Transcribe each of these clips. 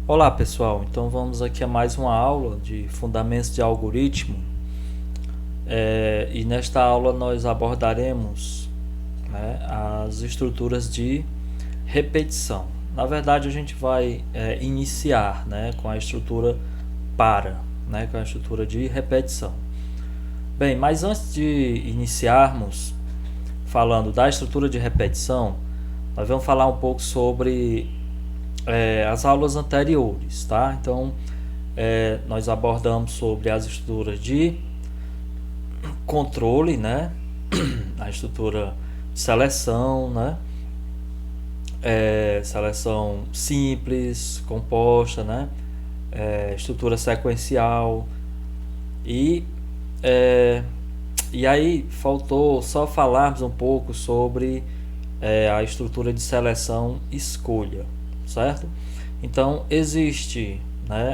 Olá pessoal, então vamos aqui a mais uma aula de fundamentos de algoritmo e nesta aula nós abordaremos, as estruturas de repetição. Na verdade a gente vai iniciar, com a estrutura para, com a estrutura de repetição. Bem, mas antes de iniciarmos falando da estrutura de repetição, nós vamos falar um pouco sobre as aulas anteriores, tá? Então, nós abordamos sobre as estruturas de controle, a estrutura de seleção, seleção simples, composta, estrutura sequencial e aí faltou só falarmos um pouco sobre a estrutura de seleção escolha, certo? Então existe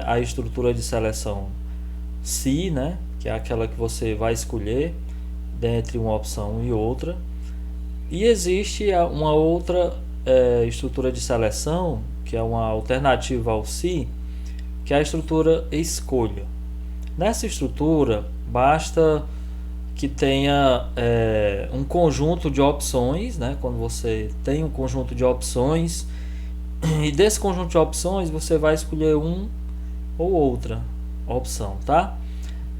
a estrutura de seleção se, que é aquela que você vai escolher dentre uma opção e outra, e existe uma outra estrutura de seleção que é uma alternativa ao se, que é a estrutura escolha. Nessa estrutura basta que tenha um conjunto de opções, quando você tem um conjunto de opções, e desse conjunto de opções você vai escolher um ou outra opção, tá?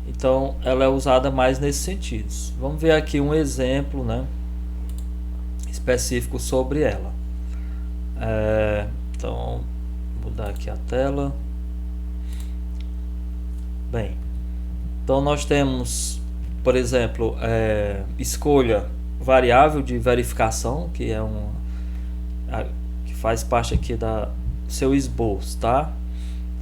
Então ela é usada mais nesse sentido. Vamos ver aqui um exemplo, específico sobre ela. Então vou mudar aqui a tela. Bem, então nós temos, por exemplo, escolha variável de verificação, que é que faz parte aqui da seu esboço, tá?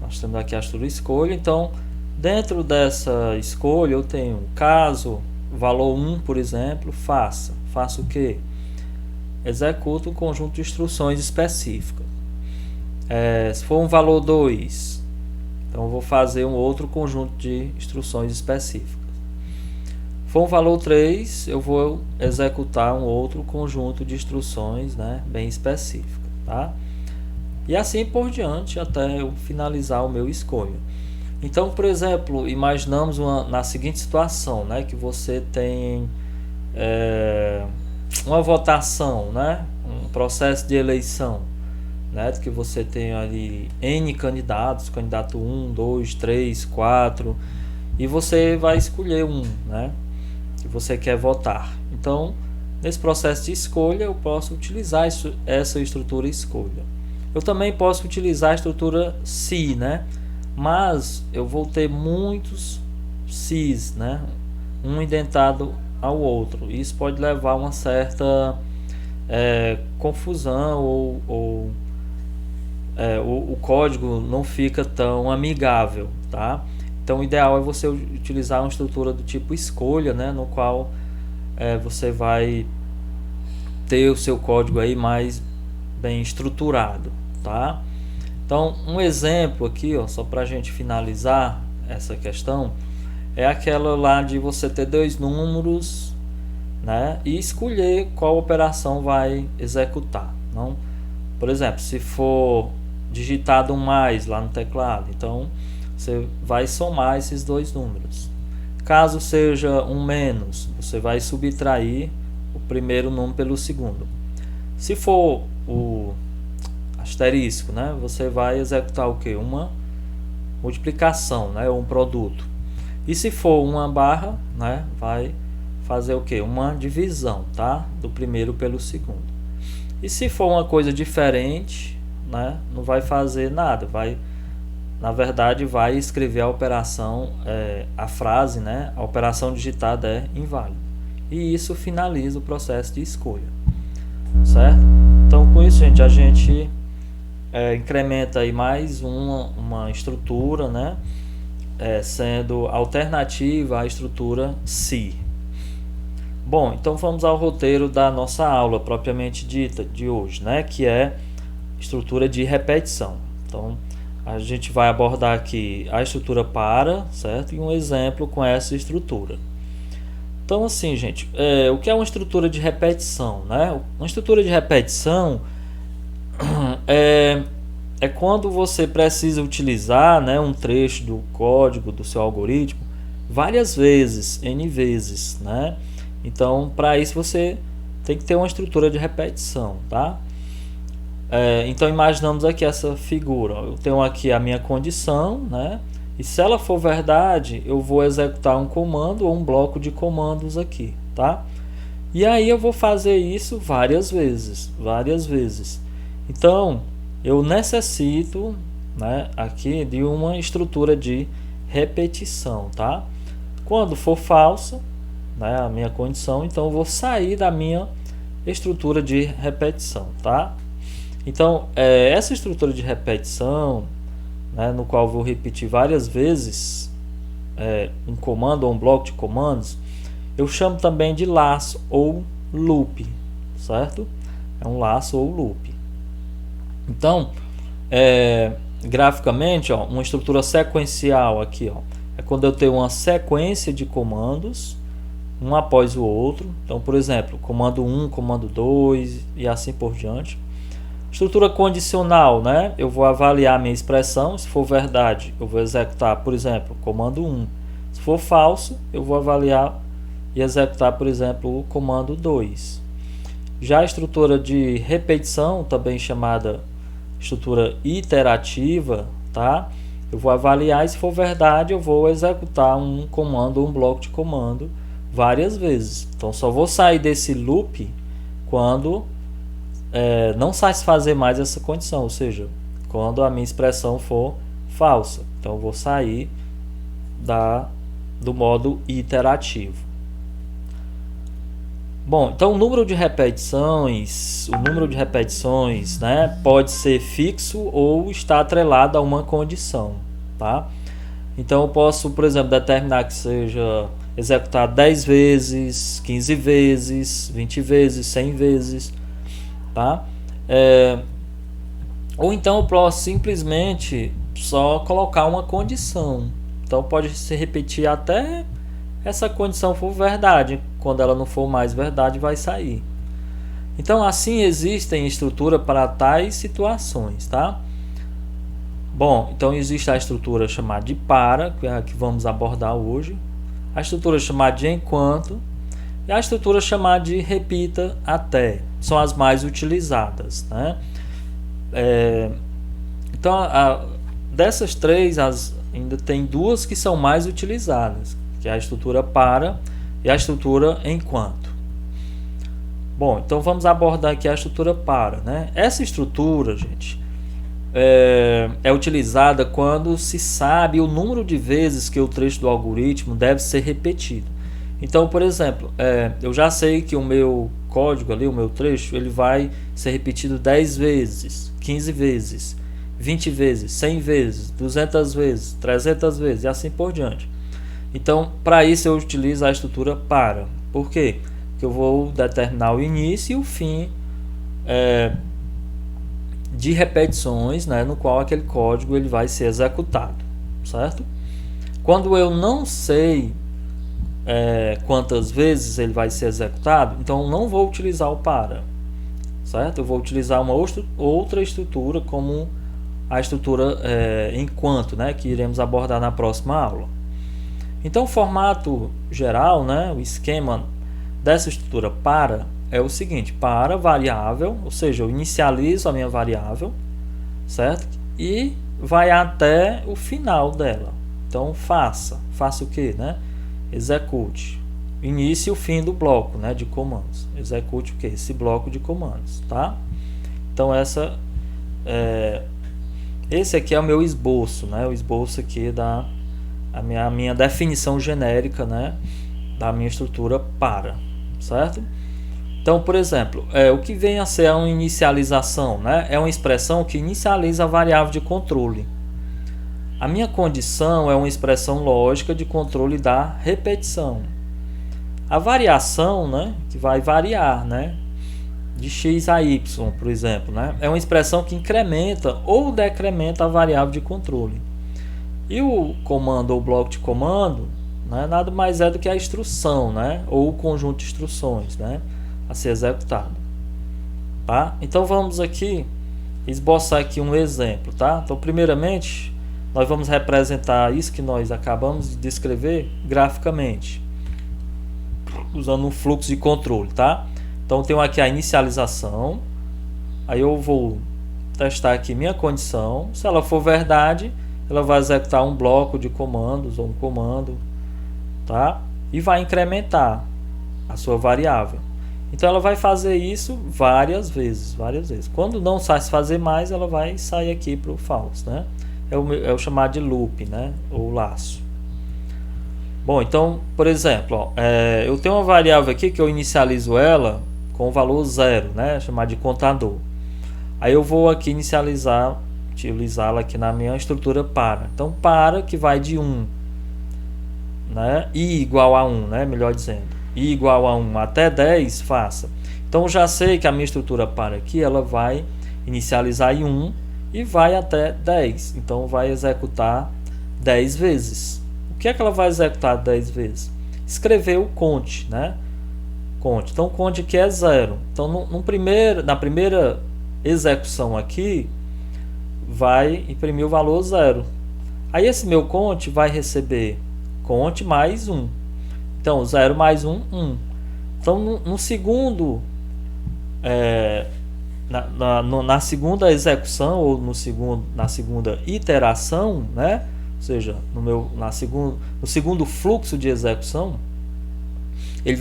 Nós temos aqui a estrutura escolha. Então, dentro dessa escolha eu tenho caso valor 1, por exemplo, faça o que? Executa um conjunto de instruções específicas. Se for um valor 2, então eu vou fazer um outro conjunto de instruções específicas. For um valor 3, eu vou executar um outro conjunto de instruções, bem específico, tá? E assim por diante até eu finalizar o meu escolha. Então, por exemplo, imaginamos na seguinte situação, que você tem uma votação, um processo de eleição, que você tem ali N candidatos, candidato 1, 2, 3, 4, e você vai escolher um, que você quer votar. Então, nesse processo de escolha, eu posso utilizar essa estrutura escolha. Eu também posso utilizar a estrutura se, mas eu vou ter muitos se's, um identado ao outro. Isso pode levar a uma certa confusão ou o código não fica tão amigável, tá? Então o ideal é você utilizar uma estrutura do tipo escolha, no qual você vai ter o seu código aí mais bem estruturado, tá? Então um exemplo aqui, só para a gente finalizar essa questão, é aquela lá de você ter dois números, e escolher qual operação vai executar. Então, por exemplo, se for digitado um mais lá no teclado, então você vai somar esses dois números. Caso seja um menos, você vai subtrair o primeiro número pelo segundo. Se for o asterisco, você vai executar o que? Uma multiplicação, ou um produto. E se for uma barra, vai fazer o que? Uma divisão, tá? Do primeiro pelo segundo. E se for uma coisa diferente, não vai fazer nada, na verdade vai escrever a operação, a frase, a operação digitada é inválida. E isso finaliza o processo de escolha, certo? Então com isso, gente, a gente incrementa aí mais uma estrutura, sendo alternativa à estrutura se. Bom, então vamos ao roteiro da nossa aula propriamente dita de hoje, que é estrutura de repetição. Então a gente vai abordar aqui a estrutura para, certo? E um exemplo com essa estrutura. Então assim, gente, o que é uma estrutura de repetição, Uma estrutura de repetição é quando você precisa utilizar, né, um trecho do código do seu algoritmo várias vezes, N vezes, né? Então, para isso você tem que ter uma estrutura de repetição, tá? Então, imaginamos aqui essa figura. Eu tenho aqui a minha condição, né? E se ela for verdade, eu vou executar um comando ou um bloco de comandos aqui, tá? E aí eu vou fazer isso várias vezes, várias vezes. Então, eu necessito, né, aqui de uma estrutura de repetição, tá? Quando for falsa, né, a minha condição, então eu vou sair da minha estrutura de repetição, tá? Então, essa estrutura de repetição, né, no qual eu vou repetir várias vezes um comando ou um bloco de comandos, eu chamo também de laço ou loop, certo? É um laço ou loop. Então, graficamente, ó, uma estrutura sequencial aqui, ó, é quando eu tenho uma sequência de comandos, um após o outro. Então, por exemplo, comando 1, comando 2 e assim por diante. Estrutura condicional, né? Eu vou avaliar a minha expressão. Se for verdade, eu vou executar, por exemplo, comando 1. Se for falso, eu vou avaliar e executar, por exemplo, o comando 2. Já a estrutura de repetição, também chamada estrutura iterativa, tá? Eu vou avaliar e se for verdade, eu vou executar um comando, um bloco de comando várias vezes. Então, só vou sair desse loop quando não satisfazer mais essa condição, ou seja, quando a minha expressão for falsa. Então, eu vou sair do modo iterativo. Bom, então o número de repetições, né, pode ser fixo ou estar atrelado a uma condição, tá? Então eu posso, por exemplo, determinar que seja executado 10 vezes, 15 vezes, 20 vezes, 100 vezes, tá? Ou então eu posso simplesmente só colocar uma condição. Então pode se repetir até essa condição for verdade. Quando ela não for mais verdade, vai sair. Então assim existem estrutura para tais situações, tá? Bom, então existe a estrutura chamada de para, que é a que vamos abordar hoje. A estrutura chamada de enquanto e a estrutura chamada de repita até. São as mais utilizadas, né? Então, dessas três, ainda tem duas que são mais utilizadas, que é a estrutura para e a estrutura enquanto. Bom, então vamos abordar aqui a estrutura para, né? Essa estrutura, gente, é utilizada quando se sabe o número de vezes que o trecho do algoritmo deve ser repetido. Então, por exemplo, eu já sei que o meu código ali, o meu trecho, ele vai ser repetido 10 vezes, 15 vezes, 20 vezes, 100 vezes, 200 vezes, 300 vezes e assim por diante. Então, para isso eu utilizo a estrutura para. Por quê? Porque eu vou determinar o início e o fim de repetições, né, no qual aquele código ele vai ser executado, certo? Quando eu não sei quantas vezes ele vai ser executado, então eu não vou utilizar o para, certo? Eu vou utilizar uma outra estrutura, como a estrutura enquanto, né, que iremos abordar na próxima aula. Então o formato geral, né, o esquema dessa estrutura para é o seguinte: para variável, ou seja, eu inicializo a minha variável, certo? E vai até o final dela. Então faça o que, né? Execute início e o fim do bloco, né, de comandos. Execute o que? Esse bloco de comandos, tá? Então esse aqui é o meu esboço, né? O esboço aqui da a minha definição genérica, né, da minha estrutura para, certo? Então, por exemplo, o que vem a ser uma inicialização, né? É uma expressão que inicializa a variável de controle. A minha condição é uma expressão lógica de controle da repetição. A variação, né, que vai variar, né, de x a y, por exemplo, né, é uma expressão que incrementa ou decrementa a variável de controle. E o comando ou bloco de comando, né, nada mais é do que a instrução, né, ou o conjunto de instruções, né, a ser executado. Tá? Então vamos aqui esboçar aqui um exemplo, tá? Então, primeiramente, nós vamos representar isso que nós acabamos de descrever graficamente, usando um fluxo de controle, tá? Então, tenho aqui a inicialização, aí eu vou testar aqui minha condição. Se ela for verdade, ela vai executar um bloco de comandos ou um comando, tá? E vai incrementar a sua variável. Então ela vai fazer isso várias vezes. Quando não satisfazer mais, ela vai sair aqui para o false, né? É o chamado de loop, né? Ou laço. Bom, então, por exemplo, ó, eu tenho uma variável aqui que eu inicializo ela com o valor 0, né? Chamado de contador. Aí eu vou aqui utilizá-la aqui na minha estrutura para. Então, para que vai de 1, né? I igual a 1, né? Melhor dizendo. I igual a 1 até 10, faça. Então, já sei que a minha estrutura para aqui, ela vai inicializar em 1 e vai até 10. Então, vai executar 10 vezes. O que é que ela vai executar 10 vezes? Escrever o count, né? Count. Então, o count aqui é 0. Então, na primeira execução aqui, vai imprimir o valor 0. Aí, esse meu count vai receber count mais 1. Então, 0 mais 1, 1. Então, no segundo, na segunda execução, ou na segunda iteração, né? Ou seja, no segundo fluxo de execução, ele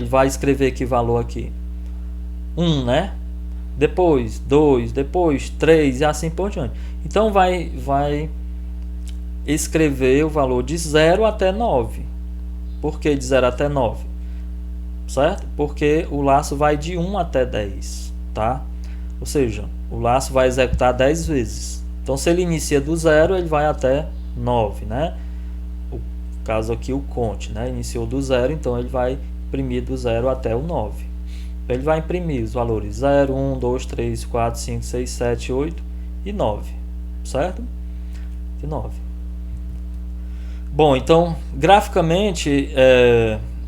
vai escrever que valor aqui? 1, né? Depois 2, depois 3 e assim por diante. Então, vai escrever o valor de 0 até 9. Por que de 0 até 9? Certo? Porque o laço vai de 1 até 10, tá? Ou seja, o laço vai executar 10 vezes. Então, se ele inicia do 0, ele vai até 9, né? O caso aqui, o count, né? Iniciou do 0, então ele vai imprimir do 0 até o 9. Então, ele vai imprimir os valores 0, 1, 2, 3, 4, 5, 6, 7, 8 e 9, certo? E 9. Bom, então, graficamente,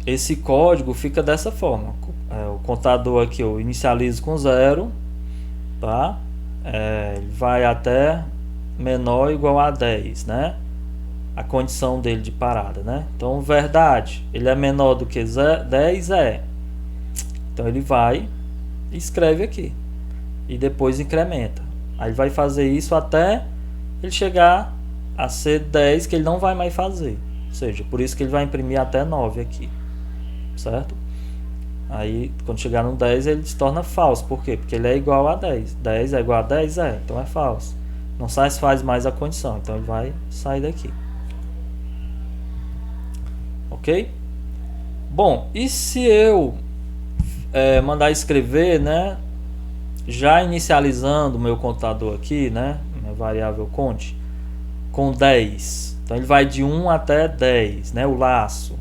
esse código fica dessa forma. O contador aqui eu inicializo com 0, tá? Vai até menor ou igual a 10, né? A condição dele de parada, né? Então, verdade, ele é menor do que 10, Então, ele vai e escreve aqui. E depois incrementa. Aí vai fazer isso até ele chegar a ser 10, que ele não vai mais fazer. Ou seja, por isso que ele vai imprimir até 9 aqui. Certo? Aí, quando chegar no 10, ele se torna falso. Por quê? Porque ele é igual a 10. 10 é igual a 10? Então é falso. Não satisfaz mais a condição. Então ele vai sair daqui. Ok? Bom, e se eu mandar escrever, né? Já inicializando o meu contador aqui, né? Minha variável count, com 10. Então ele vai de 1 até 10, né? O laço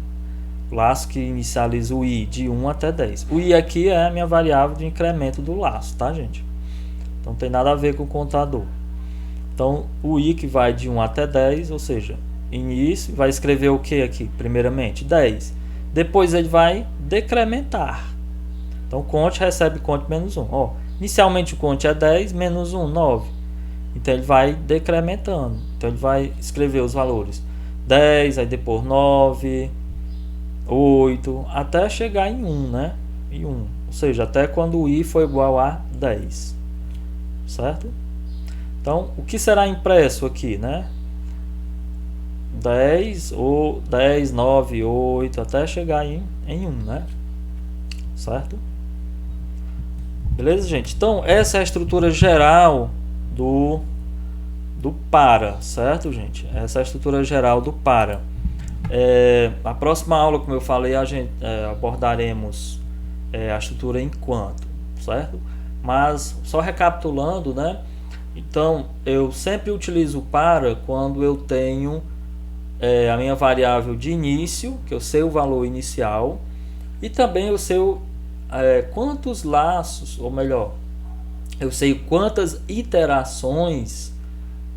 que inicializa o i de 1 até 10. O i aqui é a minha variável de incremento do laço, tá, gente? Então não tem nada a ver com o contador. Então o i que vai de 1 até 10, ou seja, início, vai escrever o que aqui? Primeiramente 10. Depois ele vai decrementar. Então count recebe count menos 1. Ó, inicialmente o count é 10, menos 1, 9. Então ele vai decrementando. Então ele vai escrever os valores 10, aí depois 9, 8, até chegar em 1, né? Em 1. Ou seja, até quando o i for igual a 10. Certo? Então, o que será impresso aqui, né? 10, ou 10, 9, 8, até chegar em 1, né? Certo? Beleza, gente? Então, essa é a estrutura geral do para, certo, gente? Essa é a estrutura geral do para. A próxima aula, como eu falei, a gente abordaremos a estrutura enquanto, certo? Mas, só recapitulando, né? Então, eu sempre utilizo o para quando eu tenho a minha variável de início, que eu sei o valor inicial, e também eu sei quantos laços, ou melhor, eu sei quantas iterações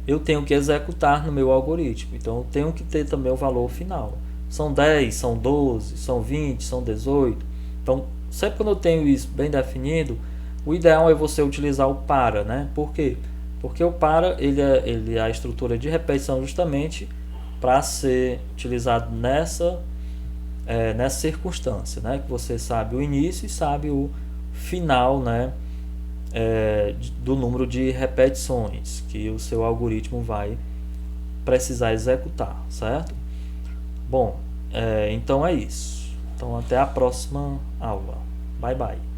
eu tenho que executar no meu algoritmo. Então eu tenho que ter também o valor final. São 10, são 12, são 20, são 18. Então sempre quando eu tenho isso bem definido, O ideal é você utilizar o para, né? Por quê? Porque o para ele é a estrutura de repetição justamente para ser utilizado nessa circunstância, né? Que você sabe o início e sabe o final, né? Do número de repetições que o seu algoritmo vai precisar executar, certo? Bom, então é isso. Então até a próxima aula. Bye bye.